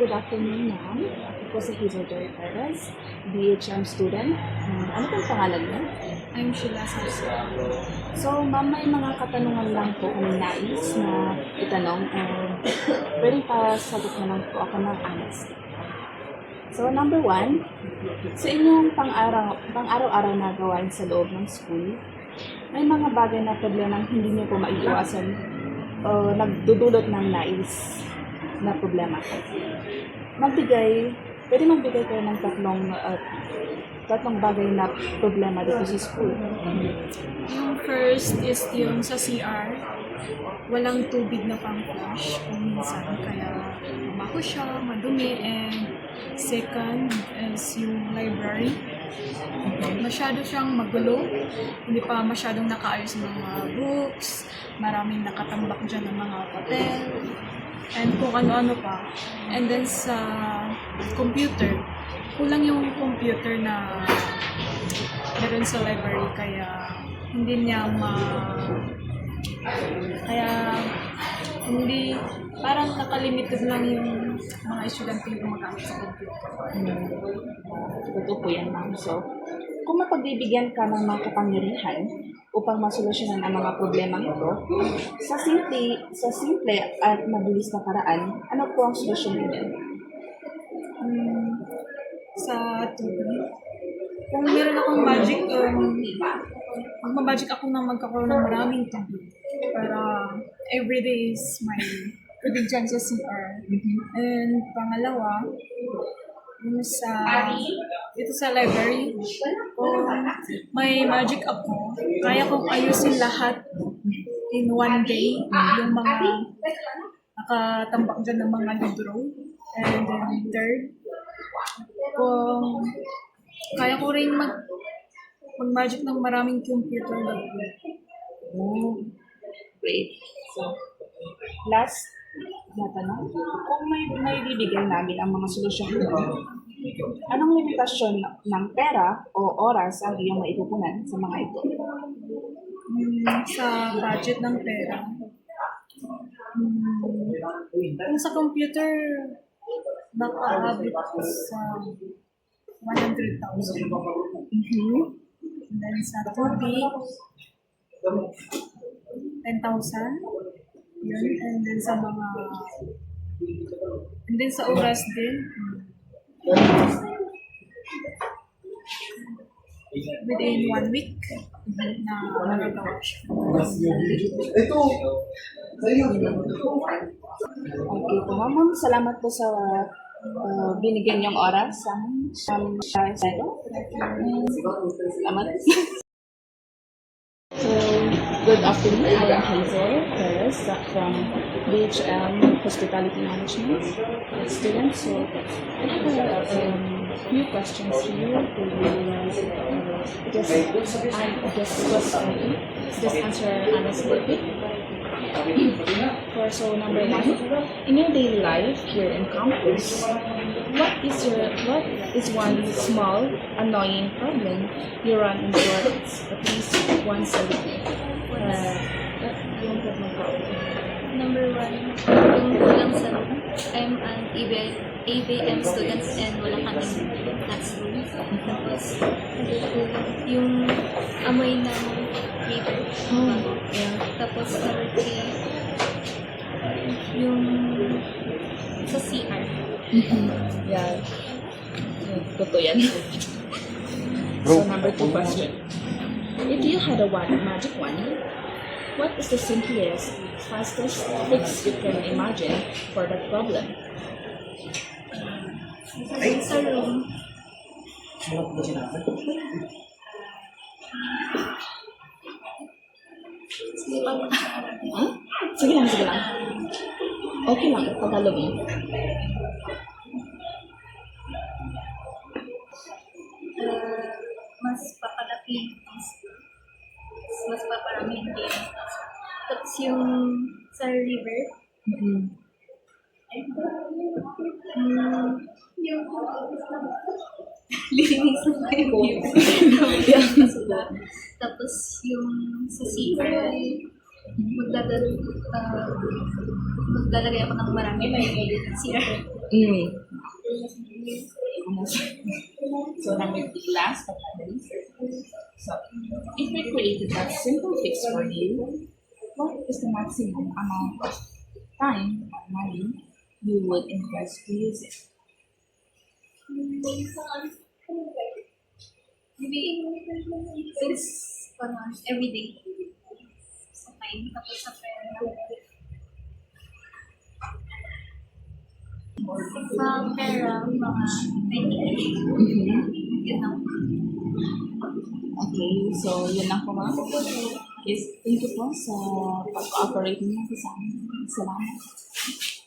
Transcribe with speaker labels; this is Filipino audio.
Speaker 1: Good afternoon, ma'am. Ako po si Hazel Joy Perez, BHM student. Ano pong pangalan niyo?
Speaker 2: I'm Sheila Sarso.
Speaker 1: So, ma'am, may mga katanungan lang po kami nais na itanong. Pwede pa sagot na lang po ako ng honest. So, number 1, sa inyong pang-araw-araw na gawain sa loob ng school, may mga bagay na problema hindi niyo po maiiwasan o nagdudulot ng nais na problema. Pwede magbigay kayo ng tatlong bagay na problema dito sa school.
Speaker 2: Yung first is yung sa CR, walang tubig na pang-flush kung minsan, kaya mabaho siya, madumi. And second is yung library. Masyado siyang magulo, hindi pa masyadong nakaayos ng mga books, maraming nakatambak dyan ng mga papel, and kung ano-ano pa. And then sa computer, kulang yung computer na meron sa library, kaya hindi niya parang nakalimited lang yung mga estudyante yung gumagamit sa computer.
Speaker 1: Totoo po yan, ma'am. So, kung mapagbibigyan ka ng mga kapangyarihan upang masolusyonan ang mga problema ito, sa simple at mabilis na paraan, ano po ang solusyon niyo?
Speaker 2: Sa tubig, kung meron akong magic, magmamagic ako na magkakaroon ng maraming tubig para everyday is my tubig dyan sa CR. And pangalawa, yung dito sa library, kung may magic ako, kaya kong ayusin lahat in one day, yung mga nakatambak dyan ng mga libro. And then third, kung kaya ko rin mag-magic ng maraming computer lab.
Speaker 1: Great. So, last na tanong. Kung may bibigay namin ang mga solusyon ito, anong limitasyon ng pera o oras ang iyong maipupunan sa mga ito?
Speaker 2: Sa budget ng pera, kung sa computer, baka abot sa 100,000. And then sa tubig, 10,000. Yun. And then sa oras din, within 1 week na magagawa siya.
Speaker 1: Okay po, ma'am. Salamat po sa binigyan niyong oras sa amin. Salamat. So, good afternoon. I am Hazel Perez from BHM Hospitality Management student. So, I have a few questions here for you. Just answer honestly. So number 1, in your daily life here in campus, what is one small annoying problem you run into at least once a week?
Speaker 3: Number 1, yung kulang sa room. I'm an ABM student and wala kaming classroom. Tapos, yung amoy ng paper. Tapos, number 3, yung sa CR.
Speaker 1: Yeah. Totoo yan. So number 2 question. If you had a magic wand, what is the simplest, fastest fix you can imagine for that problem?
Speaker 3: Sa room.
Speaker 1: Huh? Sige lang. Okay lang, Tagalog mo.
Speaker 3: Mas papalaki yung mas paparami yung games. Tapos yung sa river, yung linisin mo yung river. Tapos yung sa CR, maglalagay ako ng marami CR.
Speaker 1: So, number 3, last but not least. So, if we created that simple fix for you, what is the maximum amount of time or money you would invest to use it?
Speaker 3: Maybe, since every day, sa time, tapos sa pera. Sa pera, mga 20 yun lang.
Speaker 1: Okay, so yun lang po mga Yes, thank you po sa pag-cooperate niyo sa amin. Salamat.